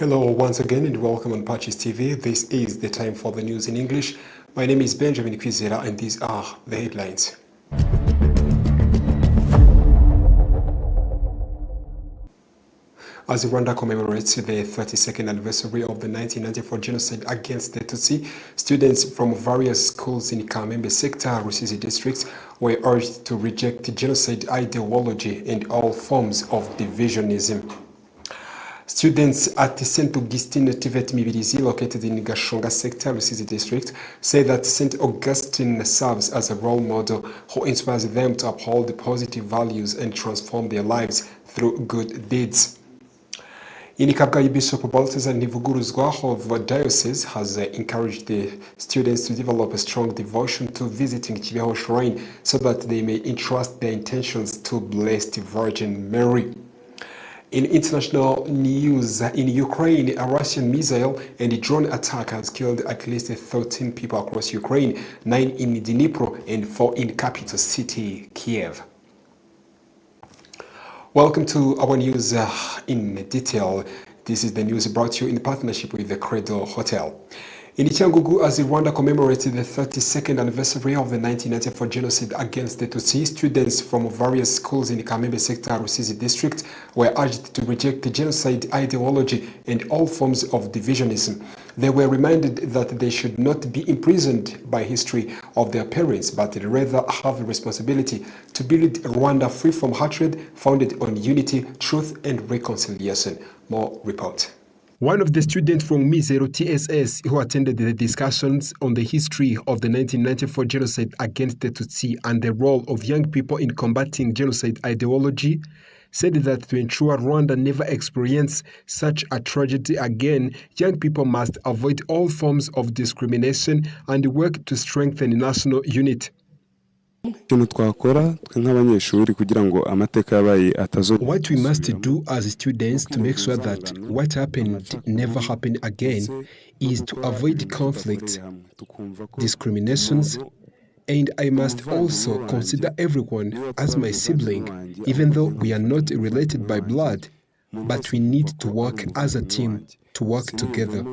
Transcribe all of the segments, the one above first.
Hello once again and welcome on PACIS TV. This is the time for the news in English. My name is Benjamin Kwizera and these are the headlines. As Rwanda commemorates the 32nd anniversary of the 1994 genocide against the Tutsi, students from various schools in Kamembe sector, Rusizi district, were urged to reject genocide ideology and all forms of divisionism. Students at St. Augustine Tivet Mibirizi, located in Gashonga sector, Rusizi district, say that St. Augustine serves as a role model who inspires them to uphold positive values and transform their lives through good deeds. In Kabgayi, Bishop Balthazar Nivuguruzwa of Diocese has encouraged the students to develop a strong devotion to visiting Kibeho Shrine so that they may entrust their intentions to Blessed Virgin Mary. In international news, in Ukraine, a Russian missile and a drone attack has killed at least 13 people across Ukraine, 9 in Dnipro and 4 in capital city, Kiev. Welcome to our news in detail. This is the news brought to you in partnership with the Credo Hotel. In Cyangugu, as Rwanda commemorated the 32nd anniversary of the 1994 genocide against the Tutsi, students from various schools in the Kamembe sector, Rusizi district, were urged to reject the genocide ideology and all forms of divisionism. They were reminded that they should not be imprisoned by history of their parents, but rather have a responsibility to build Rwanda free from hatred, founded on unity, truth, and reconciliation. More report. One of the students from Mizero TSS who attended the discussions on the history of the 1994 genocide against the Tutsi and the role of young people in combating genocide ideology said that to ensure Rwanda never experience such a tragedy again, young people must avoid all forms of discrimination and work to strengthen national unity. What we must do as students to make sure that what happened never happen again is to avoid conflict, discriminations, and I must also consider everyone as my sibling, even though we are not related by blood, but we need to work as a team, to work together.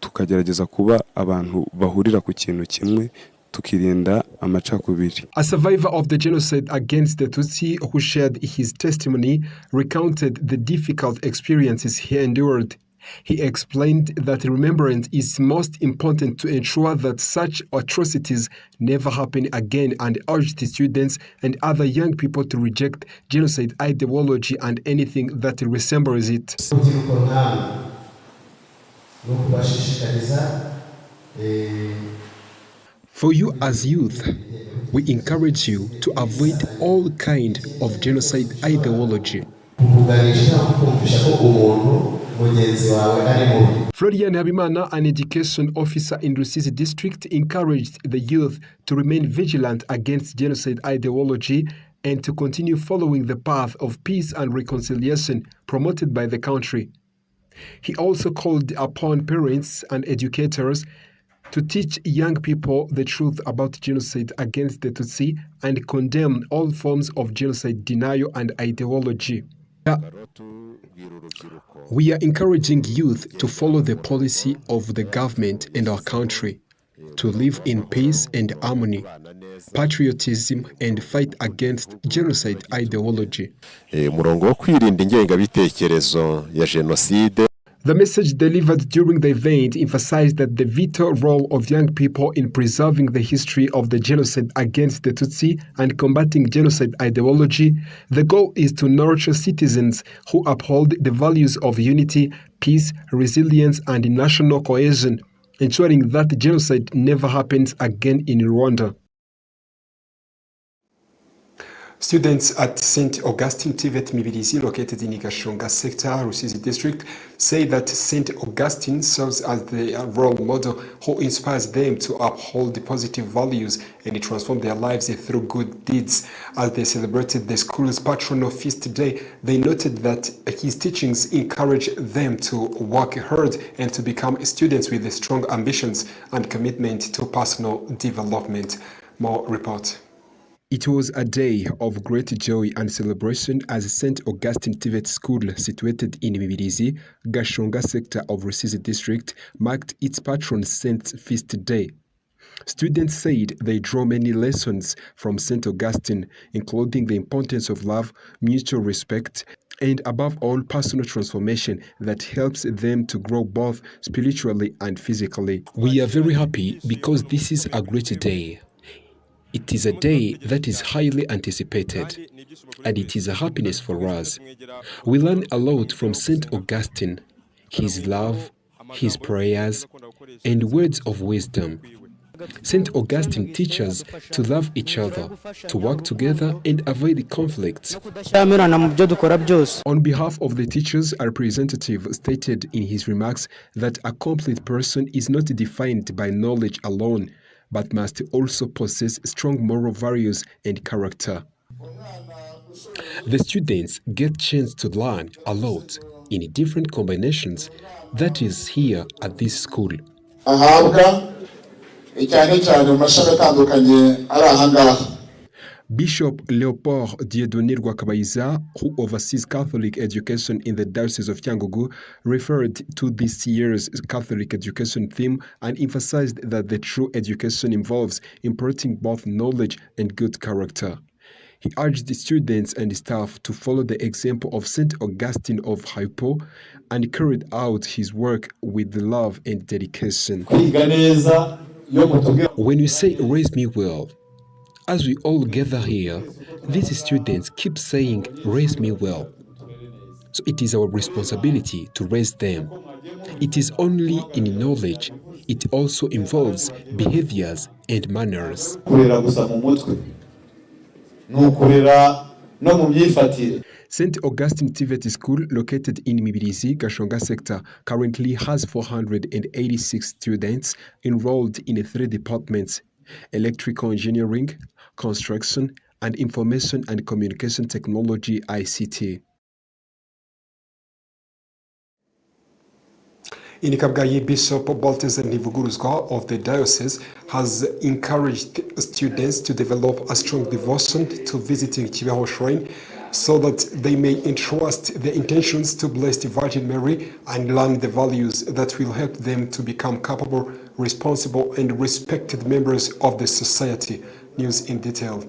tukagerageza kuba abantu bahurira ku kintu kimwe tukirinda amacakubiri. A survivor of the genocide against the Tutsi who shared his testimony recounted the difficult experiences he endured. He explained that remembrance is most important to ensure that such atrocities never happen again and urged the students and other young people to reject genocide ideology and anything that resembles it. For you as youth, we encourage you to avoid all kind of genocide ideology. Florian Habimana, an education officer in Rusizi district, encouraged the youth to remain vigilant against genocide ideology and to continue following the path of peace and reconciliation promoted by the country. He also called upon parents and educators to teach young people the truth about genocide against the Tutsi and condemn all forms of genocide denial and ideology. We are encouraging youth to follow the policy of the government and our country, to live in peace and harmony, patriotism, and fight against genocide ideology. The message delivered during the event emphasized that the vital role of young people in preserving the history of the genocide against the Tutsi and combating genocide ideology. The goal is to nurture citizens who uphold the values of unity, peace, resilience, and national cohesion, ensuring that genocide never happens again in Rwanda. Students at St. Augustine Tivet Mibirizi, located in Gashonga sector, Rusizi district, say that St. Augustine serves as the role model who inspires them to uphold the positive values and transform their lives through good deeds. As they celebrated the school's patronal feast day, they noted that his teachings encourage them to work hard and to become students with strong ambitions and commitment to personal development. More report. It was a day of great joy and celebration as St. Augustine TVET School, situated in Mibirizi, Gashonga sector of Rusizi district, marked its patron saint's feast day. Students said they draw many lessons from St. Augustine, including the importance of love, mutual respect, and above all, personal transformation that helps them to grow both spiritually and physically. We are very happy because this is a great day. It is a day that is highly anticipated, and it is a happiness for us. We learn a lot from St. Augustine, his love, his prayers, and words of wisdom. St. Augustine teaches to love each other, to work together and avoid conflicts. On behalf of the teachers, a representative stated in his remarks that a complete person is not defined by knowledge alone, but must also possess strong moral values and character. The students get chance to learn a lot in different combinations that is here at this school. Bishop Leopold Dieudonné Rwakabayiza, who oversees Catholic education in the Diocese of Cyangugu, referred to this year's Catholic education theme and emphasized that the true education involves imparting both knowledge and good character. He urged the students and staff to follow the example of St. Augustine of Hippo and carried out his work with love and dedication. When you say raise me well, as we all gather here, these students keep saying, raise me well. So it is our responsibility to raise them. It is only in knowledge. It also involves behaviors and manners. St. Augustine TVET School, located in Mibirizi, Gashonga sector, currently has 486 students enrolled in 3 departments: electrical engineering, construction, and information and communication technology (ICT). In Kabgayi, Bishop Balthazar Ntivuguruzwa of the diocese has encouraged students to develop a strong devotion to visiting Kibeho Shrine so that they may entrust their intentions to Blessed Virgin Mary and learn the values that will help them to become capable, responsible, and respected members of the society. News in detail.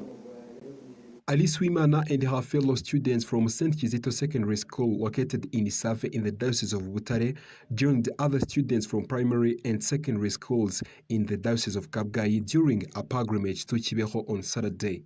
Alice Wimana and her fellow students from St. Kizito Secondary School, located in Isafe in the Diocese of Butare, joined other students from primary and secondary schools in the Diocese of Kabgayi during a pilgrimage to Kibeho on Saturday.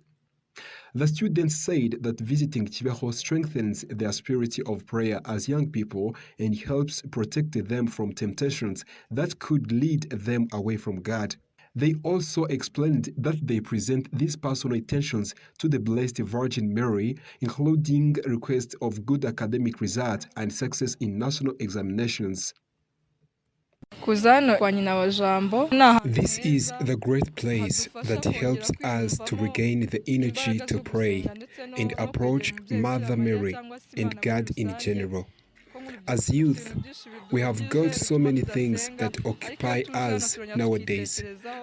The students said that visiting Kibeho strengthens their spirit of prayer as young people and helps protect them from temptations that could lead them away from God. They also explained that they present these personal intentions to the Blessed Virgin Mary, including requests of good academic results and success in national examinations. This is the great place that helps us to regain the energy to pray and approach Mother Mary and God in general. As youth, we have got so many things that occupy us nowadays,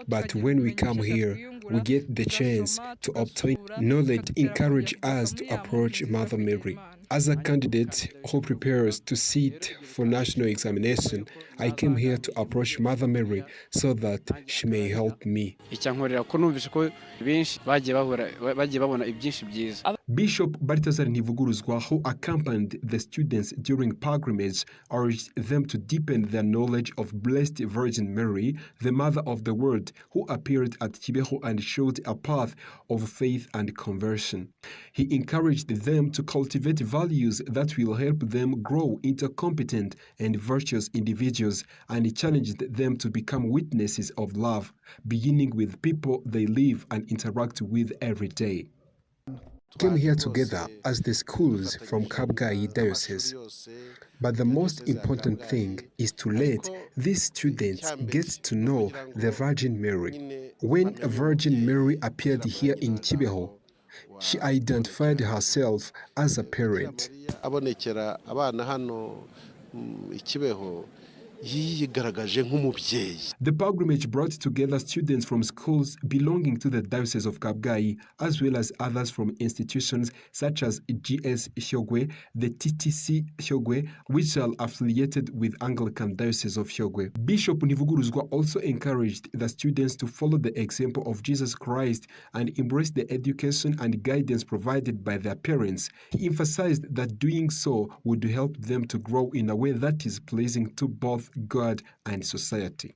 but when we come here, we get the chance to obtain knowledge, encourage us to approach Mother Mary. As a candidate who prepares to sit for national examination, I came here to approach Mother Mary so that she may help me. Bishop Balthazar Ntivuguruzwa, who accompanied the students during pilgrimage, urged them to deepen their knowledge of Blessed Virgin Mary, the Mother of the World, who appeared at Kibeho and showed a path of faith and conversion. He encouraged them to cultivate values that will help them grow into competent and virtuous individuals, and challenged them to become witnesses of love, beginning with people they live and interact with every day. Came here together as the schools from Kabgayi Diocese. But the most important thing is to let these students get to know the Virgin Mary. When Virgin Mary appeared here in Kibeho, she identified herself as a parent. yigaragaje nk'umubyeyi. The pilgrimage brought together students from schools belonging to the Diocese of Kabgayi, as well as others from institutions such as GS Hyogwe, the TTC Hyogwe, which are affiliated with Anglican Diocese of Hyogwe. Bishop Nivuguruzwa also encouraged the students to follow the example of Jesus Christ and embrace the education and guidance provided by their parents. He emphasized that doing so would help them to grow in a way that is pleasing to both God and society.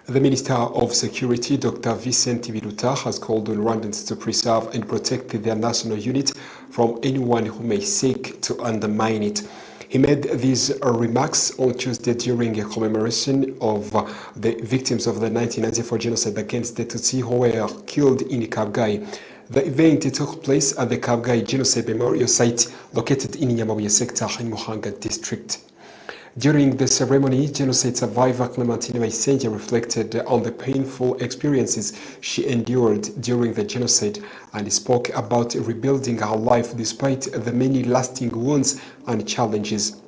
The Minister of Security, Dr. Vincent Biruta, has called on Rwandans to preserve and protect their national unity from anyone who may seek to undermine it. He made these remarks on Tuesday during a commemoration of the victims of the 1994 genocide against the Tutsi who were killed in Kabgayi. The event took place at the Kabgayi Genocide Memorial Site located in Nyamabuye sector in Muhanga district. During the ceremony, genocide survivor Clementine Bayisenge reflected on the painful experiences she endured during the genocide and spoke about rebuilding her life despite the many lasting wounds and challenges.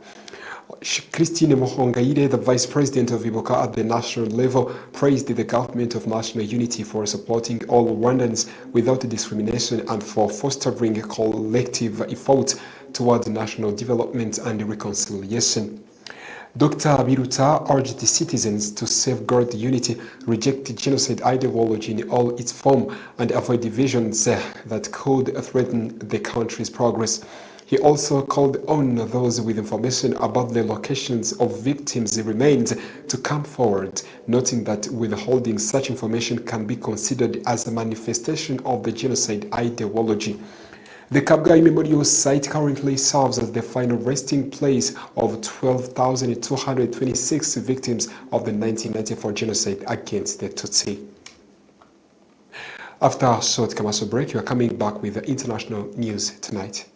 Christine Muhongayire, the Vice President of Ibuka at the national level, praised the government of national unity for supporting all Rwandans without discrimination and for fostering a collective effort toward national development and reconciliation. Dr. Biruta urged the citizens to safeguard unity, reject genocide ideology in all its form, and avoid divisions that could threaten the country's progress. He also called on those with information about the locations of victims' remains to come forward, noting that withholding such information can be considered as a manifestation of the genocide ideology. The Kabgayi Memorial Site currently serves as the final resting place of 12,226 victims of the 1994 genocide against the Tutsi. After a short commercial break, you are coming back with the international news tonight.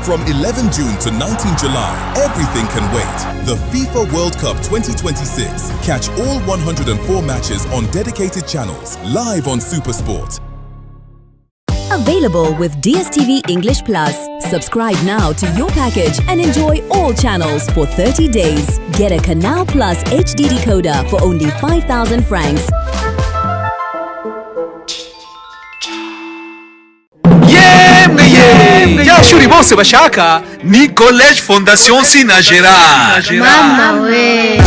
From 11 June to 19 July, everything can wait. The FIFA World Cup 2026. Catch all 104 matches on dedicated channels, live on SuperSport. Available with DSTV English Plus. Subscribe now to your package and enjoy all channels for 30 days. Get a Canal Plus HD decoder for only 5,000 francs. Shuri bose bashaka ni College Fondation Sina Gerard. Mama we.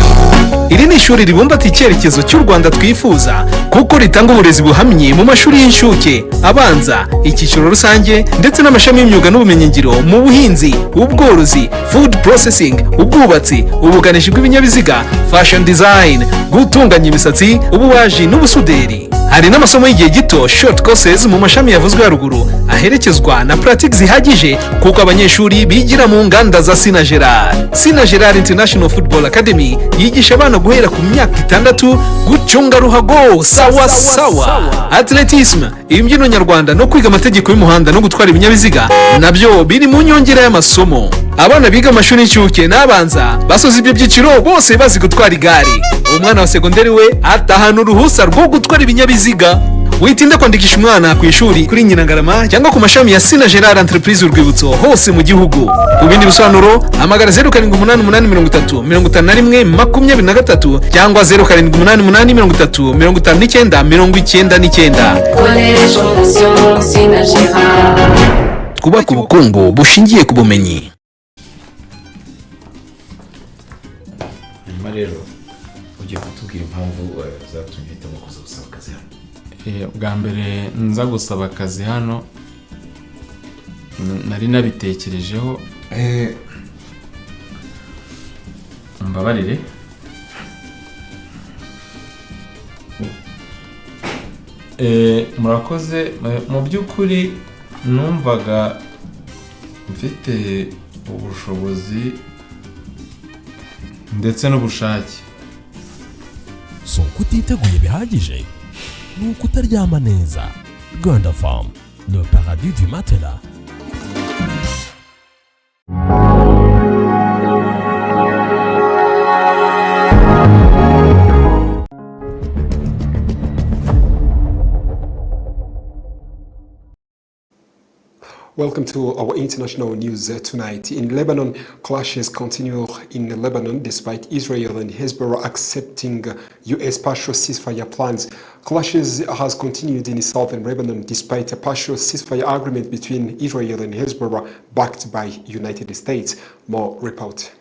Iri ni ishuri ribumbatiye icyerekezo cy'u Rwanda twifuza kuko ritanga uburezi buhamye mu mashuri y'inshuke, abanza, icyiciro rusange ndetse n'amashami y'imyuga n'ubumenyingiro mu buhinzi, ubworozi, food processing, ubwubatsi, ubuganishi bw'ibinyabiziga, fashion design, gutunganya imisatsi, ububaji n'ubusuderi. Hari n'amasomo y'igihe gito short courses mu mashami yavuzwe haruguru aherekezwa na practice zihagije kuko abanyeshuri bigira mu nganda za Sina Gerard. Sina Gerard International Football Academy yigisha abana guhera ku myaka 6 gucunga ruhago sawa sawa, atletism, imbyino nyarwanda no kwiga amategeko y'umuhanda no gutwara ibinyabiziga nabyo biri mu nyongera y'amasomo. Abana biga amashuri y'incuke n'abanza basoza ibyo byiciro bose bazi gutwara igare. Umwana wa segonderi we atahana uruhusa rwo gutwara ibinyabiziga. Witinda kwandikisha umwana ku ishuri kuri Nyirangarama cyangwa ku mashami ya Sina Gerard Entreprise Urwibutso hose mu gihugu. Ku bindi bisobanuro hamagara 0788535123 cyangwa 0788535999. College Fondation Sina Gerard. Twubaka ubukungu bushingiye ku bumenyi. Hanyuma rero ugiye kutubwira impamvu zatumye hitamo kuza gusaba akazi hano. Bwa mbere nza gusaba akazi hano nari nabitekerejeho, mbabarire. Murakoze. Mu by'ukuri numvaga mfite ubushobozi ndetse n'ubushake. So kutiteguye bihagije nuko utaryama neza. Rwanda Farm, le paradis du matelas. Welcome to our international news tonight. In Lebanon, clashes continue in Lebanon despite Israel and Hezbollah accepting U.S. partial ceasefire plans. Clashes has continued in southern Lebanon despite a partial ceasefire agreement between Israel and Hezbollah backed by United States. More report.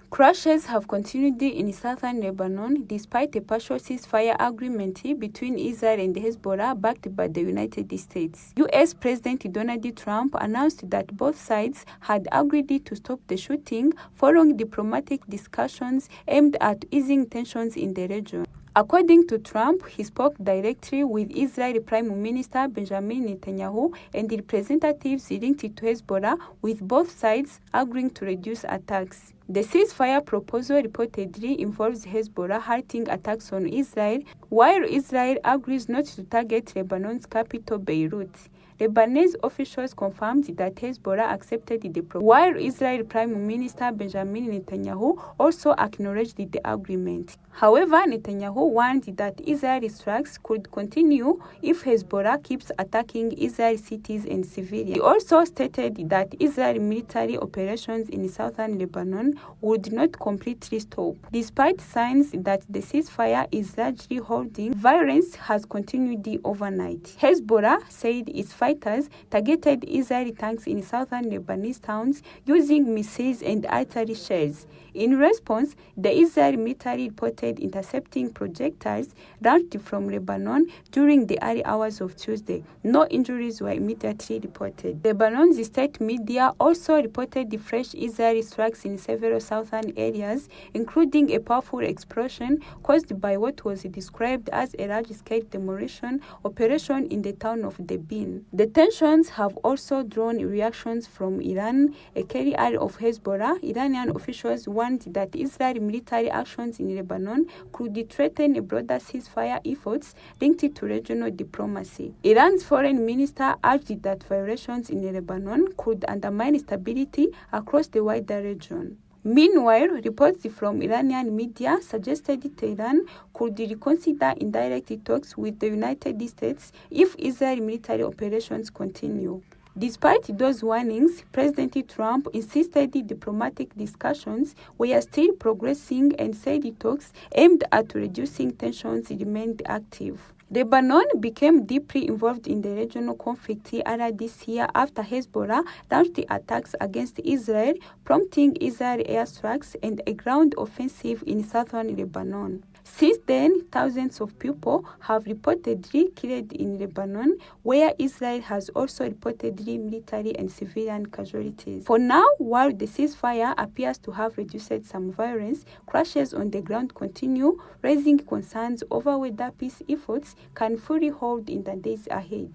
Clashes have continued in southern Lebanon despite a partial ceasefire agreement between Israel and Hezbollah backed by the United States. U.S. President Donald Trump announced that both sides had agreed to stop the shooting following diplomatic discussions aimed at easing tensions in the region. According to Trump, he spoke directly with Israeli Prime Minister Benjamin Netanyahu and representatives linked to Hezbollah, with both sides agreeing to reduce attacks. The ceasefire proposal reportedly involves Hezbollah halting attacks on Israel, while Israel agrees not to target Lebanon's capital, Beirut. Lebanese officials confirmed that Hezbollah accepted the proposal, while Israel Prime Minister Benjamin Netanyahu also acknowledged the agreement. However, Netanyahu warned that Israeli strikes could continue if Hezbollah keeps attacking Israeli cities and civilians. He also stated that Israeli military operations in southern Lebanon would not completely stop. Despite signs that the ceasefire is largely holding, violence has continued overnight. Hezbollah said its fighters targeted Israeli tanks in southern Lebanese towns using missiles and artillery shells. In response, the Israeli military reported intercepting projectiles launched from Lebanon during the early hours of Tuesday. No injuries were immediately reported. Lebanon's state media also reported fresh Israeli strikes in several southern areas, including a powerful explosion caused by what was described as a large-scale demolition operation in the town of Debin. The tensions have also drawn reactions from Iran, a carrier of Hezbollah. Iranian officials warned that Israeli military actions in Lebanon could threaten broader ceasefire efforts linked to regional diplomacy. Iran's foreign minister urged that violations in Lebanon could undermine stability across the wider region. Meanwhile, reports from Iranian media suggested Tehran could reconsider indirect talks with the United States if Israeli military operations continue. Despite those warnings, President Trump insisted diplomatic discussions were still progressing and said talks aimed at reducing tensions remained active. Lebanon became deeply involved in the regional conflict earlier this year after Hezbollah launched attacks against Israel, prompting Israeli airstrikes and a ground offensive in southern Lebanon. Since then, thousands of people have reportedly killed in Lebanon, where Israel has also reportedly military and civilian casualties. For now, while the ceasefire appears to have reduced some violence, clashes on the ground continue, raising concerns over whether peace efforts can fully hold in the days ahead.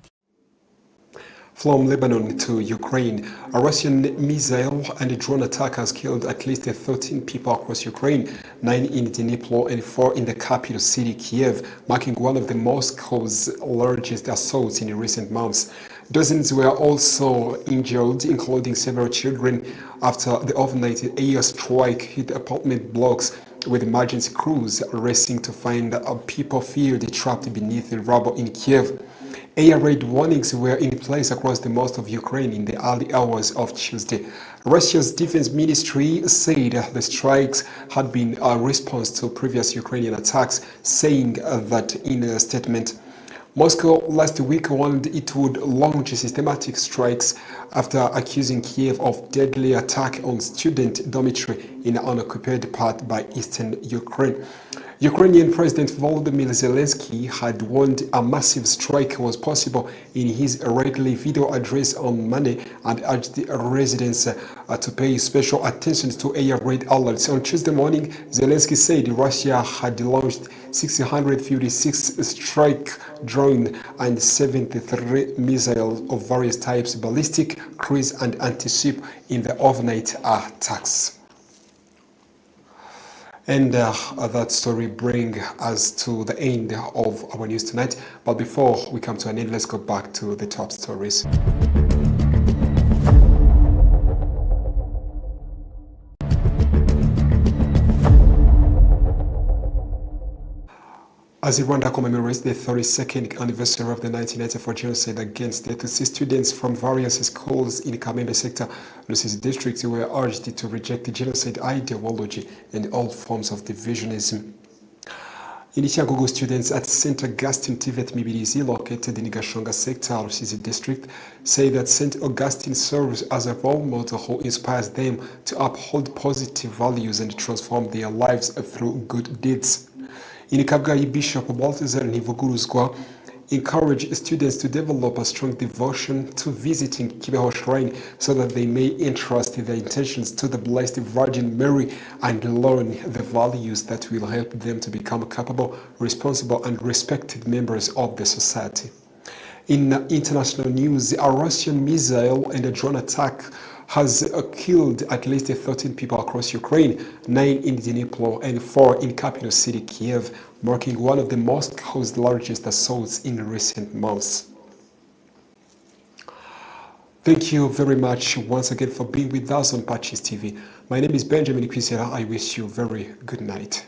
From Lebanon to Ukraine, a Russian missile and drone attack has killed at least 13 people across Ukraine, 9 in Dnipro and 4 in the capital city, Kiev, marking one of the Moscow's largest assaults in recent months. Dozens were also injured, including several children, after the overnight airstrike hit apartment blocks, with emergency crews racing to find people feared trapped beneath the rubble in Kiev. Air raid warnings were in place across the most of Ukraine in the early hours of Tuesday. Russia's defense ministry said the strikes had been a response to previous Ukrainian attacks, saying that in a statement. Moscow last week warned it would launch systematic strikes after accusing Kiev of deadly attack on student dormitory in an occupied part by eastern Ukraine. Ukrainian President Volodymyr Zelensky had warned a massive strike was possible in his regular video address on Monday and urged residents to pay special attention to air raid alerts. On Tuesday morning, Zelensky said Russia had launched 656 strike drone and 73 missiles of various types, ballistic, cruise and anti-ship in the overnight attacks. And that story brings us to the end of our news tonight. But before we come to an end, let's go back to the top stories. As Rwanda commemorates the 32nd anniversary of the 1994 genocide against the Tutsi, students from various schools in Kamembe sector, Rusizi district, were urged to reject the genocide ideology and all forms of divisionism. In Cyangugu, students at St. Augustine TVET Mibirizi, located in Gashonga sector, Rusizi district, say that St. Augustine serves as a role model who inspires them to uphold positive values and transform their lives through good deeds. In Kabgayi, Bishop Balthazar Ntivuguruzwa encouraged students to develop a strong devotion to visiting Kibeho Shrine so that they may entrust their intentions to the Blessed Virgin Mary and learn the values that will help them to become capable, responsible, and respected members of the society. In international news, a Russian missile and a drone attack has killed at least 13 people across Ukraine, 9 in Dnipro and 4 in capital city Kiev, marking one of the Moscow's largest assaults in recent months. Thank you very much once again for being with us on PACIS TV. My name is Benjamin Kwizera. I wish you a very good night.